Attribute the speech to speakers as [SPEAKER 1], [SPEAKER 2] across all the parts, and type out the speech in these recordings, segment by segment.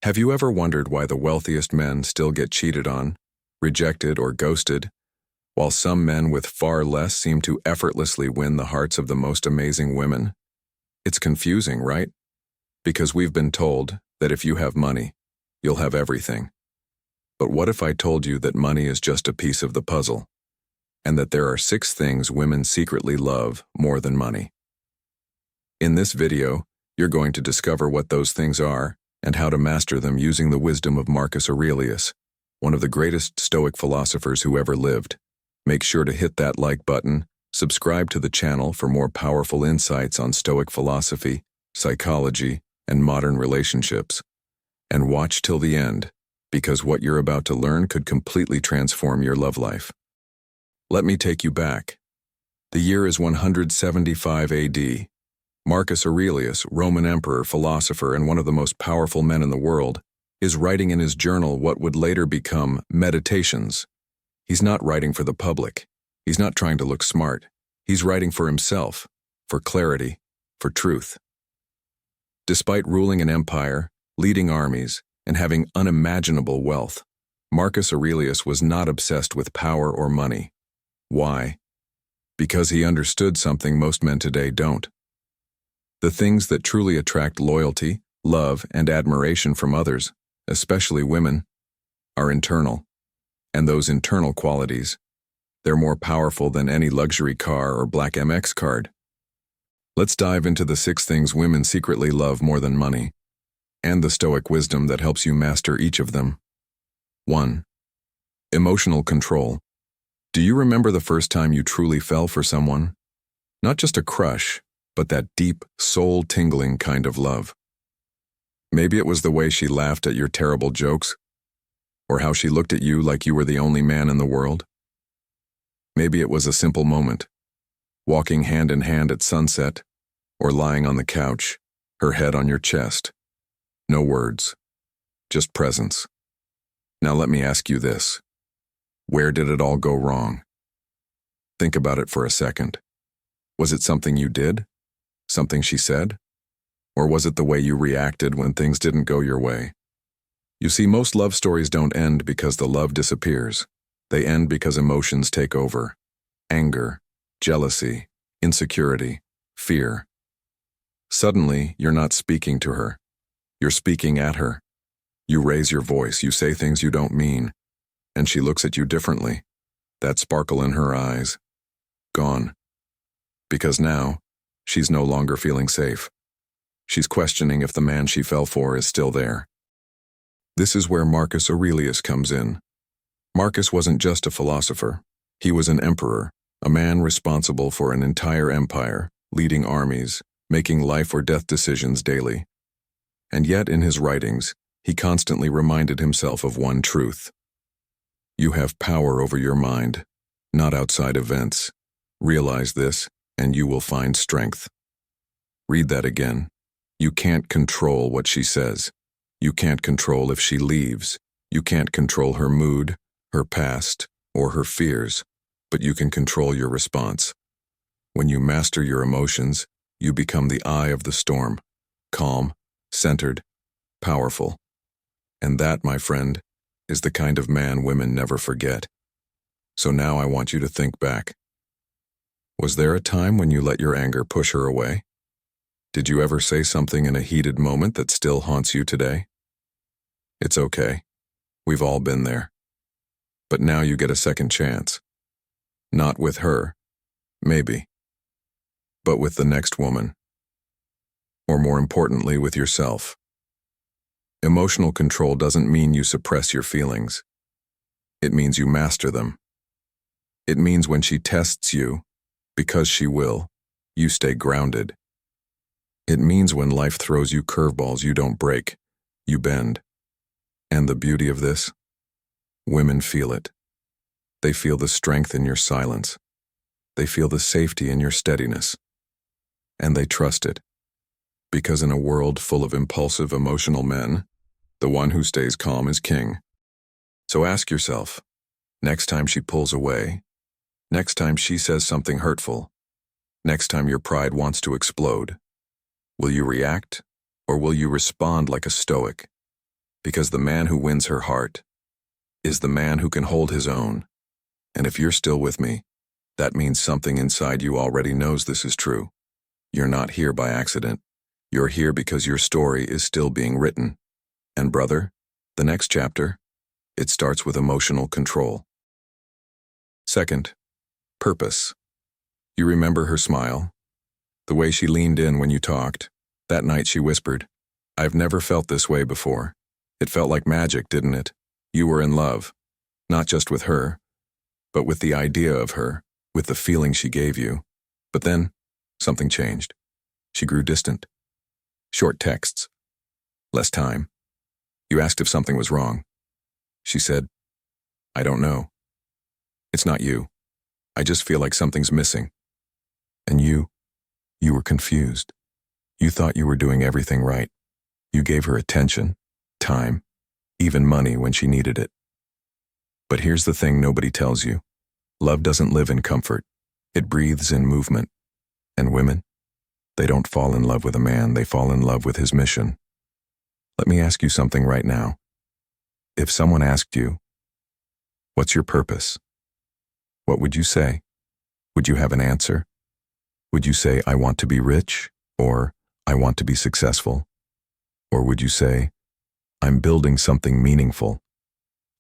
[SPEAKER 1] Have you ever wondered why the wealthiest men still get cheated on, rejected, or ghosted, while some men with far less seem to effortlessly win the hearts of the most amazing women? It's confusing, right? Because we've been told that if you have money, you'll have everything. But what if I told you that money is just a piece of the puzzle, and that there are 6 things women secretly love more than money? In this video, you're going to discover what those things are and how to master them using the wisdom of Marcus Aurelius, one of the greatest Stoic philosophers who ever lived. Make sure to hit that like button, subscribe to the channel for more powerful insights on Stoic philosophy, psychology, and modern relationships. And watch till the end, because what you're about to learn could completely transform your love life. Let me take you back. The year is 175 AD. Marcus Aurelius, Roman emperor, philosopher, and one of the most powerful men in the world, is writing in his journal what would later become Meditations. He's not writing for the public. He's not trying to look smart. He's writing for himself, for clarity, for truth. Despite ruling an empire, leading armies, and having unimaginable wealth, Marcus Aurelius was not obsessed with power or money. Why? Because he understood something most men today don't. The things that truly attract loyalty, love, and admiration from others, especially women, are internal. And those internal qualities, they're more powerful than any luxury car or black MX card. Let's dive into the 6 things women secretly love more than money, and the Stoic wisdom that helps you master each of them. 1. Emotional control. Do you remember the first time you truly fell for someone? Not just a crush, but that deep, soul-tingling kind of love. Maybe it was the way she laughed at your terrible jokes, or how she looked at you like you were the only man in the world. Maybe it was a simple moment, walking hand in hand at sunset, or lying on the couch, her head on your chest. No words, just presence. Now let me ask you this. Where did it all go wrong? Think about it for a second. Was it something you did? Something she said? Or was it the way you reacted when things didn't go your way? You see, most love stories don't end because the love disappears. They end because emotions take over. Anger, jealousy, insecurity, fear. Suddenly, you're not speaking to her. You're speaking at her. You raise your voice, you say things you don't mean, and she looks at you differently. That sparkle in her eyes, gone. Because now, she's no longer feeling safe. She's questioning if the man she fell for is still there. This is where Marcus Aurelius comes in. Marcus wasn't just a philosopher. He was an emperor, a man responsible for an entire empire, leading armies, making life or death decisions daily. And yet in his writings, he constantly reminded himself of one truth. You have power over your mind, not outside events. Realize this, and you will find strength. Read that again. You can't control what she says. You can't control if she leaves. You can't control her mood, her past, or her fears, but you can control your response. When you master your emotions, you become the eye of the storm, calm, centered, powerful. And that, my friend, is the kind of man women never forget. So now I want you to think back. Was there a time when you let your anger push her away? Did you ever say something in a heated moment that still haunts you today? It's okay. We've all been there. But now you get a second chance. Not with her, maybe, but with the next woman. Or more importantly, with yourself. Emotional control doesn't mean you suppress your feelings. It means you master them. It means when she tests you, because she will, you stay grounded. It means when life throws you curveballs, you don't break, you bend. And the beauty of this? Women feel it. They feel the strength in your silence. They feel the safety in your steadiness. And they trust it. Because in a world full of impulsive, emotional men, the one who stays calm is king. So ask yourself, next time she pulls away, next time she says something hurtful, next time your pride wants to explode, will you react, or will you respond like a Stoic? Because the man who wins her heart is the man who can hold his own. And if you're still with me, that means something inside you already knows this is true. You're not here by accident. You're here because your story is still being written. And brother, the next chapter, it starts with emotional control. Second, purpose. You remember her smile? The way she leaned in when you talked. That night she whispered, "I've never felt this way before." It felt like magic, didn't it? You were in love, not just with her, but with the idea of her, with the feeling she gave you. But then, something changed. She grew distant. Short texts. Less time. You asked if something was wrong. She said, "I don't know. It's not you. I just feel like something's missing." And you were confused. You thought you were doing everything right. You gave her attention, time, even money when she needed it. But here's the thing nobody tells you. Love doesn't live in comfort. It breathes in movement. And women, they don't fall in love with a man, they fall in love with his mission. Let me ask you something right now. If someone asked you, "What's your purpose?" what would you say? Would you have an answer? Would you say, "I want to be rich," or "I want to be successful"? Or would you say, "I'm building something meaningful.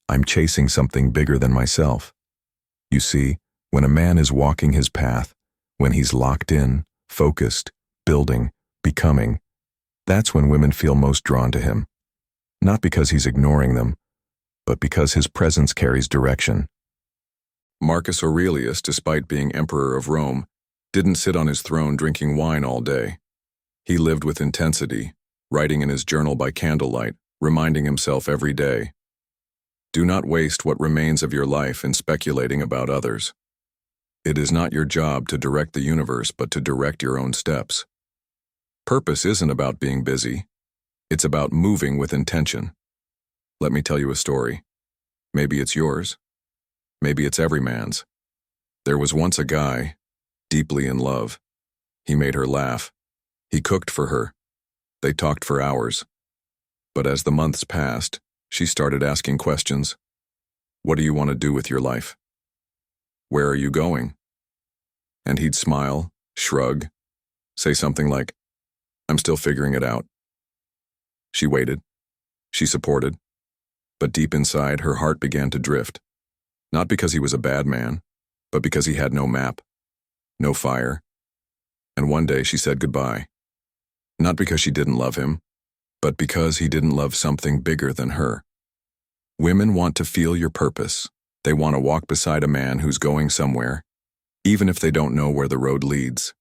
[SPEAKER 1] I'm chasing something bigger than myself"? You see, when a man is walking his path, when he's locked in, focused, building, becoming, that's when women feel most drawn to him. Not because he's ignoring them, but because his presence carries direction. Marcus Aurelius, despite being emperor of Rome, didn't sit on his throne drinking wine all day. He lived with intensity, writing in his journal by candlelight, reminding himself every day, "Do not waste what remains of your life in speculating about others. It is not your job to direct the universe, but to direct your own steps." Purpose isn't about being busy. It's about moving with intention. Let me tell you a story. Maybe it's yours. Maybe it's every man's. There was once a guy, deeply in love. He made her laugh. He cooked for her. They talked for hours. But as the months passed, she started asking questions. "What do you want to do with your life? Where are you going?" And he'd smile, shrug, say something like, "I'm still figuring it out." She waited. She supported. But deep inside, her heart began to drift. Not because he was a bad man, but because he had no map, no fire. And one day she said goodbye. Not because she didn't love him, but because he didn't love something bigger than her. Women want to feel your purpose. They want to walk beside a man who's going somewhere, even if they don't know where the road leads.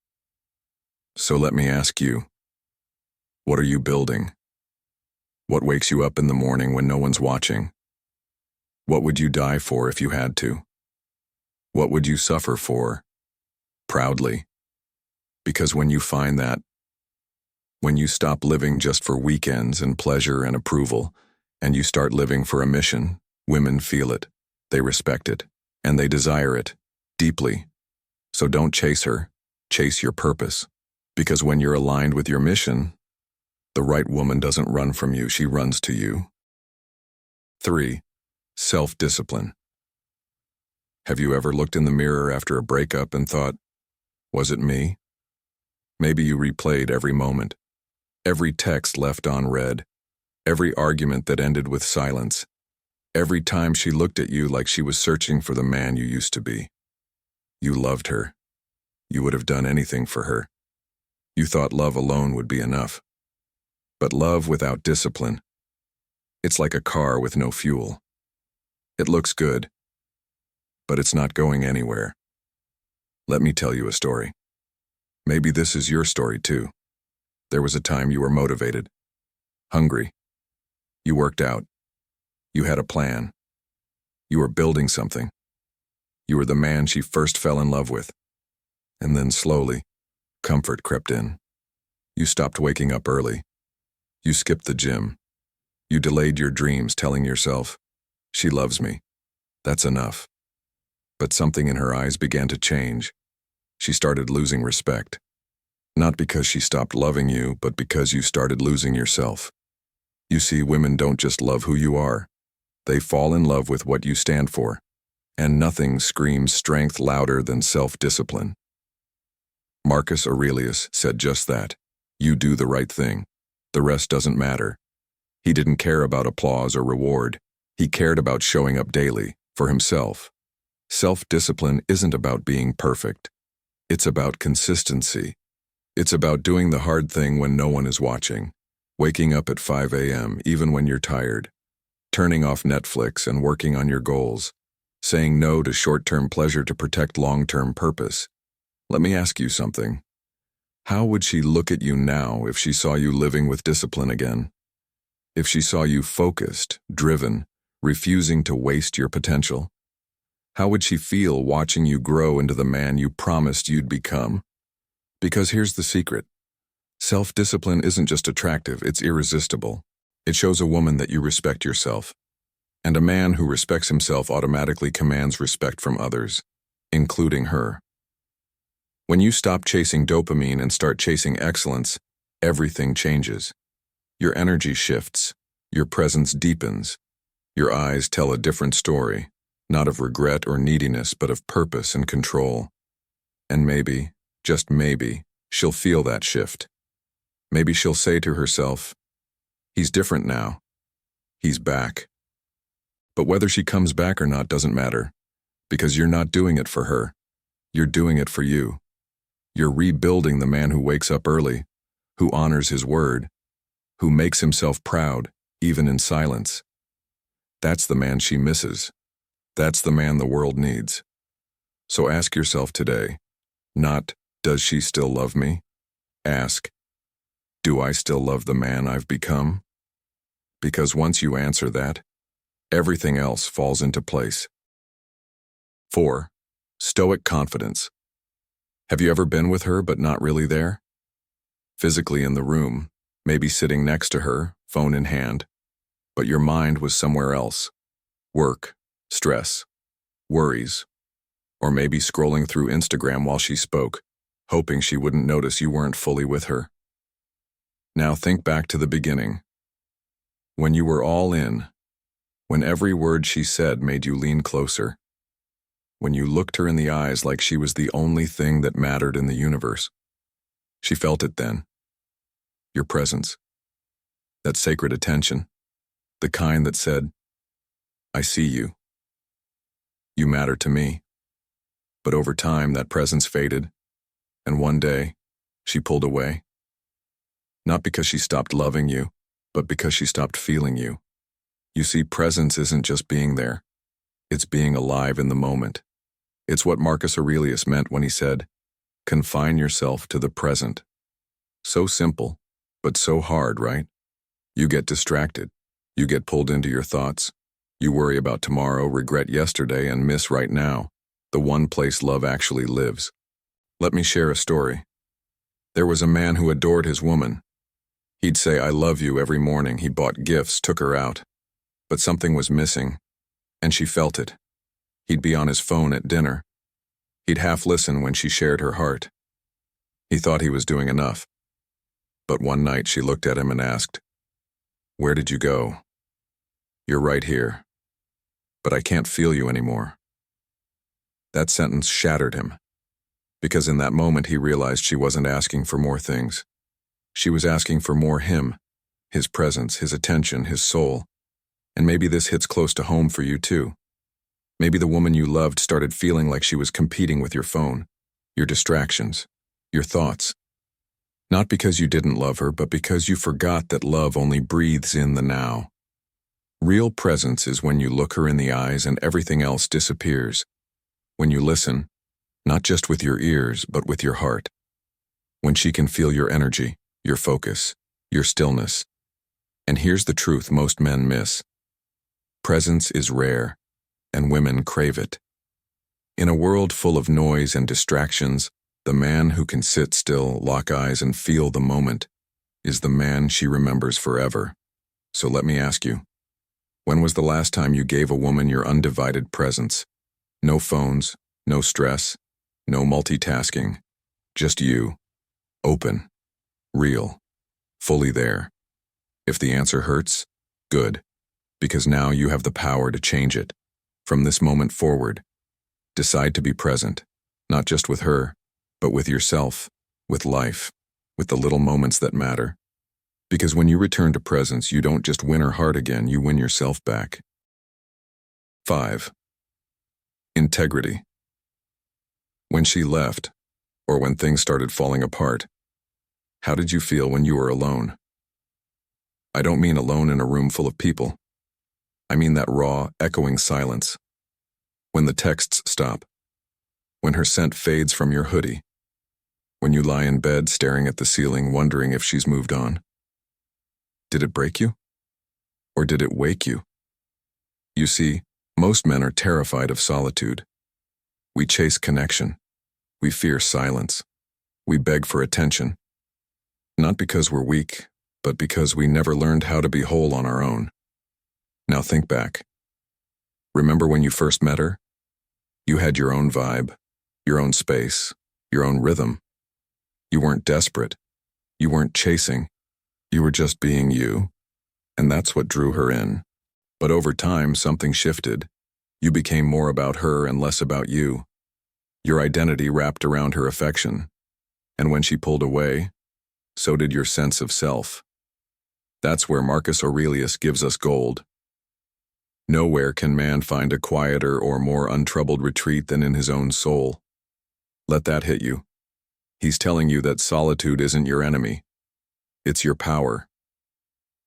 [SPEAKER 1] So let me ask you, what are you building? What wakes you up in the morning when no one's watching? What would you die for if you had to? What would you suffer for? Proudly. Because when you find that, when you stop living just for weekends and pleasure and approval, and you start living for a mission, women feel it, they respect it, and they desire it, deeply. So don't chase her, chase your purpose. Because when you're aligned with your mission, the right woman doesn't run from you, she runs to you. 3. Self-discipline. Have you ever looked in the mirror after a breakup and thought, was it me? Maybe you replayed every moment, every text left unread, every argument that ended with silence, every time she looked at you like she was searching for the man you used to be. You loved her. You would have done anything for her. You thought love alone would be enough. But love without discipline, it's like a car with no fuel. It looks good, but it's not going anywhere. Let me tell you a story. Maybe this is your story too. There was a time you were motivated, hungry. You worked out. You had a plan. You were building something. You were the man she first fell in love with. And then slowly, comfort crept in. You stopped waking up early. You skipped the gym. You delayed your dreams, telling yourself, "She loves me. That's enough." But something in her eyes began to change. She started losing respect. Not because she stopped loving you, but because you started losing yourself. You see, women don't just love who you are. They fall in love with what you stand for. And nothing screams strength louder than self-discipline. Marcus Aurelius said just that. You do the right thing. The rest doesn't matter. He didn't care about applause or reward. He cared about showing up daily, for himself. Self-discipline isn't about being perfect. It's about consistency. It's about doing the hard thing when no one is watching. Waking up at 5 a.m. even when you're tired. Turning off Netflix and working on your goals. Saying no to short-term pleasure to protect long-term purpose. Let me ask you something. How would she look at you now if she saw you living with discipline again? If she saw you focused, driven, refusing to waste your potential? How would she feel watching you grow into the man you promised you'd become? Because here's the secret. Self-discipline isn't just attractive, it's irresistible. It shows a woman that you respect yourself. And a man who respects himself automatically commands respect from others, including her. When you stop chasing dopamine and start chasing excellence, everything changes. Your energy shifts, your presence deepens, your eyes tell a different story, not of regret or neediness, but of purpose and control. And maybe, just maybe, she'll feel that shift. Maybe she'll say to herself, he's different now. He's back. But whether she comes back or not doesn't matter, because you're not doing it for her. You're doing it for you. You're rebuilding the man who wakes up early, who honors his word, who makes himself proud, even in silence. That's the man she misses. That's the man the world needs. So ask yourself today, not, does she still love me? Ask, do I still love the man I've become? Because once you answer that, everything else falls into place. 4. Stoic confidence. Have you ever been with her but not really there? Physically in the room, maybe sitting next to her, phone in hand, but your mind was somewhere else. Work, stress, worries, or maybe scrolling through Instagram while she spoke, hoping she wouldn't notice you weren't fully with her. Now think back to the beginning. When you were all in, when every word she said made you lean closer, when you looked her in the eyes like she was the only thing that mattered in the universe. She felt it then. Your presence. That sacred attention. The kind that said, I see you. You matter to me. But over time, that presence faded, and one day, she pulled away. Not because she stopped loving you, but because she stopped feeling you. You see, presence isn't just being there. It's being alive in the moment. It's what Marcus Aurelius meant when he said, confine yourself to the present. So simple, but so hard, right? You get distracted. You get pulled into your thoughts. You worry about tomorrow, regret yesterday, and miss right now, the one place love actually lives. Let me share a story. There was a man who adored his woman. He'd say, I love you every morning. He bought gifts, took her out. But something was missing, and she felt it. He'd be on his phone at dinner. He'd half listen when she shared her heart. He thought he was doing enough. But one night she looked at him and asked, where did you go? You're right here. But I can't feel you anymore. That sentence shattered him, because in that moment he realized she wasn't asking for more things. She was asking for more him, his presence, his attention, his soul. And maybe this hits close to home for you too. Maybe the woman you loved started feeling like she was competing with your phone, your distractions, your thoughts. Not because you didn't love her, but because you forgot that love only breathes in the now. Real presence is when you look her in the eyes and everything else disappears. When you listen, not just with your ears, but with your heart. When she can feel your energy, your focus, your stillness. And here's the truth most men miss. Presence is rare, and women crave it. In a world full of noise and distractions, the man who can sit still, lock eyes, and feel the moment is the man she remembers forever. So let me ask you, when was the last time you gave a woman your undivided presence? No phones, no stress, no multitasking, just you, open, real, fully there. If the answer hurts, good, because now you have the power to change it. From this moment forward, decide to be present, not just with her, but with yourself, with life, with the little moments that matter. Because when you return to presence, you don't just win her heart again, you win yourself back. 5. Integrity. When she left, or when things started falling apart, how did you feel when you were alone? I don't mean alone in a room full of people. I mean that raw, echoing silence. When the texts stop. When her scent fades from your hoodie. When you lie in bed staring at the ceiling wondering if she's moved on. Did it break you? Or did it wake you? You see, most men are terrified of solitude. We chase connection. We fear silence. We beg for attention. Not because we're weak, but because we never learned how to be whole on our own. Now think back. Remember when you first met her? You had your own vibe, your own space, your own rhythm. You weren't desperate. You weren't chasing. You were just being you. And that's what drew her in. But over time, something shifted. You became more about her and less about you. Your identity wrapped around her affection. And when she pulled away, so did your sense of self. That's where Marcus Aurelius gives us gold. Nowhere can man find a quieter or more untroubled retreat than in his own soul. Let that hit you. He's telling you that solitude isn't your enemy. It's your power.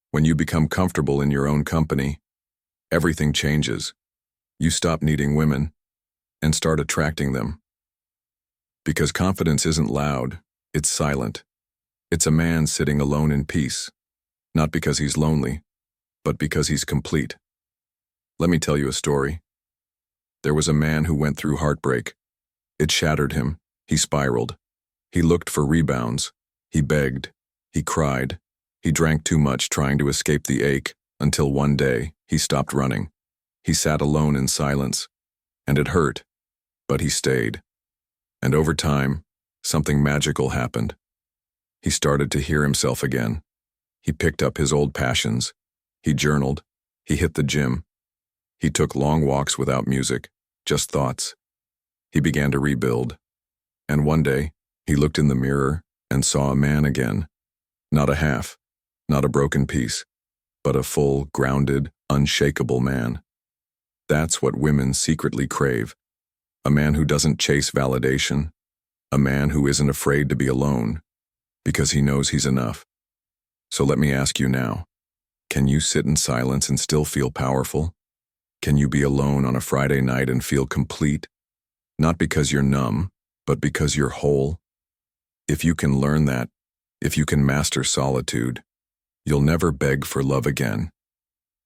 [SPEAKER 1] When you become comfortable in your own company, everything changes. You stop needing women and start attracting them. Because confidence isn't loud, it's silent. It's a man sitting alone in peace, not because he's lonely, but because he's complete. Let me tell you a story. There was a man who went through heartbreak. It shattered him. He spiraled. He looked for rebounds. He begged. He cried. He drank too much trying to escape the ache, until one day, he stopped running. He sat alone in silence. And it hurt. But he stayed. And over time, something magical happened. He started to hear himself again. He picked up his old passions. He journaled. He hit the gym. He took long walks without music, just thoughts. He began to rebuild. And one day, he looked in the mirror and saw a man again. Not a half, not a broken piece, but a full, grounded, unshakable man. That's what women secretly crave. A man who doesn't chase validation. A man who isn't afraid to be alone, because he knows he's enough. So let me ask you now, can you sit in silence and still feel powerful? Can you be alone on a Friday night and feel complete? Not because you're numb, but because you're whole. If you can learn that, if you can master solitude, you'll never beg for love again.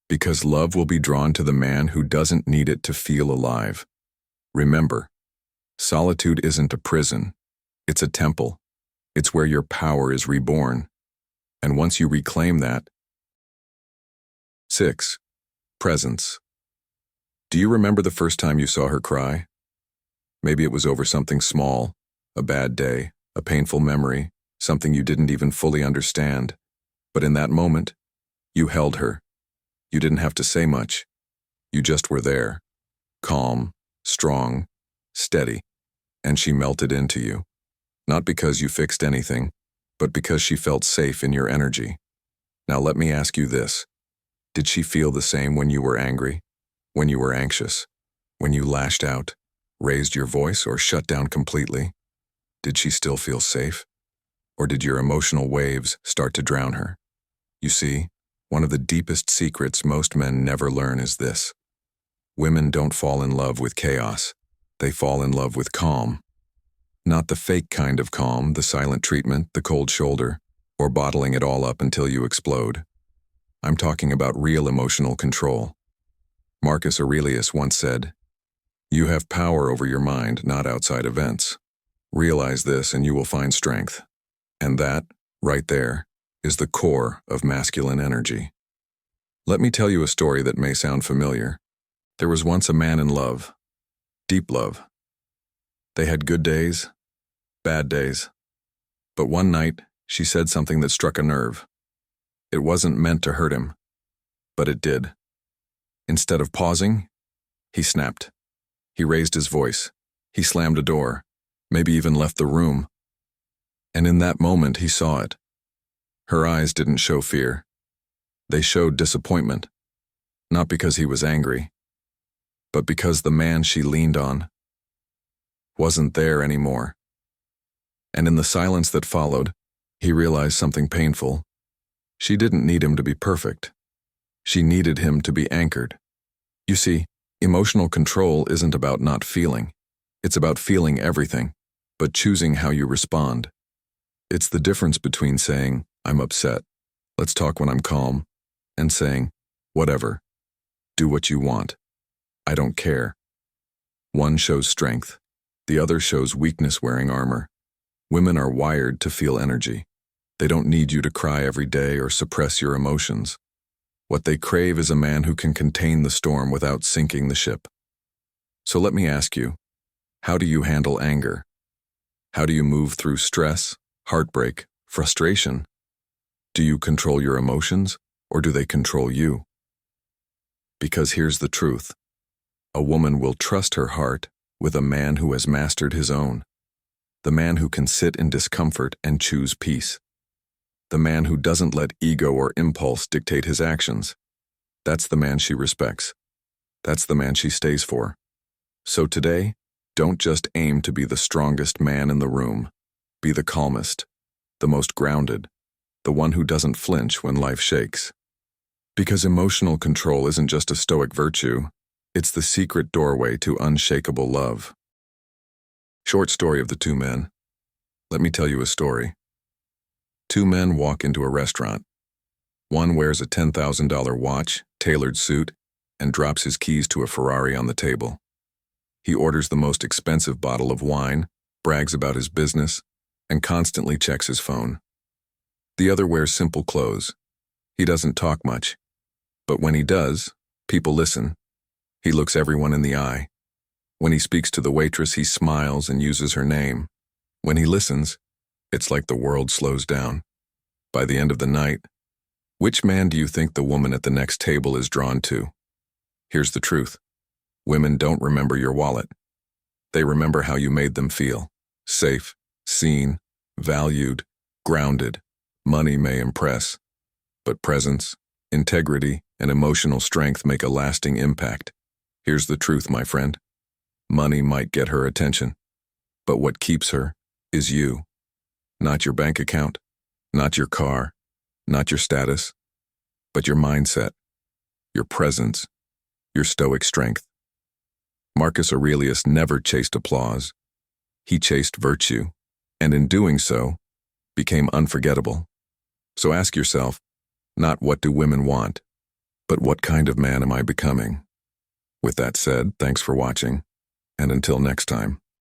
[SPEAKER 1] Because love will be drawn to the man who doesn't need it to feel alive. Remember, solitude isn't a prison. It's a temple. It's where your power is reborn. And once you reclaim that. 6. Presence. Do you remember the first time you saw her cry? Maybe it was over something small, a bad day, a painful memory, something you didn't even fully understand. But in that moment, you held her. You didn't have to say much. You just were there, calm, strong, steady, and she melted into you. Not because you fixed anything, but because she felt safe in your energy. Now let me ask you this. Did she feel the same when you were angry? When you were anxious? When you lashed out, raised your voice, or shut down completely? Did she still feel safe? Or did your emotional waves start to drown her? You see, one of the deepest secrets most men never learn is this. Women don't fall in love with chaos. They fall in love with calm. Not the fake kind of calm, the silent treatment, the cold shoulder, or bottling it all up until you explode. I'm talking about real emotional control. Marcus Aurelius once said, "You have power over your mind, not outside events. Realize this and you will find strength." And that, right there, is the core of masculine energy. Let me tell you a story that may sound familiar. There was once a man in love, deep love. They had good days, bad days. But one night, she said something that struck a nerve. It wasn't meant to hurt him, but it did. Instead of pausing, he snapped. He raised his voice. He slammed a door, maybe even left the room. And in that moment, he saw it. Her eyes didn't show fear. They showed disappointment, not because he was angry, but because the man she leaned on wasn't there anymore. And in the silence that followed, he realized something painful. She didn't need him to be perfect. She needed him to be anchored. You see, emotional control isn't about not feeling. It's about feeling everything, but choosing how you respond. It's the difference between saying, "I'm upset, let's talk when I'm calm," and saying, "Whatever, do what you want, I don't care." One shows strength, the other shows weakness wearing armor. Women are wired to feel energy. They don't need you to cry every day or suppress your emotions. What they crave is a man who can contain the storm without sinking the ship. So let me ask you, how do you handle anger? How do you move through stress, heartbreak, frustration? Do you control your emotions, or do they control you? Because here's the truth. A woman will trust her heart with a man who has mastered his own. The man who can sit in discomfort and choose peace. The man who doesn't let ego or impulse dictate his actions. That's the man she respects. That's the man she stays for. So today, don't just aim to be the strongest man in the room. Be the calmest, the most grounded, the one who doesn't flinch when life shakes. Because emotional control isn't just a Stoic virtue, it's the secret doorway to unshakable love. Short story of the two men. Let me tell you a story. Two men walk into a restaurant. One wears a $10,000 watch, tailored suit, and drops his keys to a Ferrari on the table. He orders the most expensive bottle of wine, brags about his business, and constantly checks his phone. The other wears simple clothes. He doesn't talk much, but when he does, people listen. He looks everyone in the eye. When he speaks to the waitress, he smiles and uses her name. When he listens, it's like the world slows down. By the end of the night, which man do you think the woman at the next table is drawn to? Here's the truth. Women don't remember your wallet. They remember how you made them feel. Safe, seen, valued, grounded. Money may impress, but presence, integrity, and emotional strength make a lasting impact. Here's the truth, my friend. Money might get her attention, but what keeps her is you. Not your bank account, not your car, not your status, but your mindset, your presence, your stoic strength. Marcus Aurelius never chased applause. He chased virtue, and in doing so, became unforgettable. So ask yourself, not what do women want, but what kind of man am I becoming? With that said, thanks for watching, and until next time.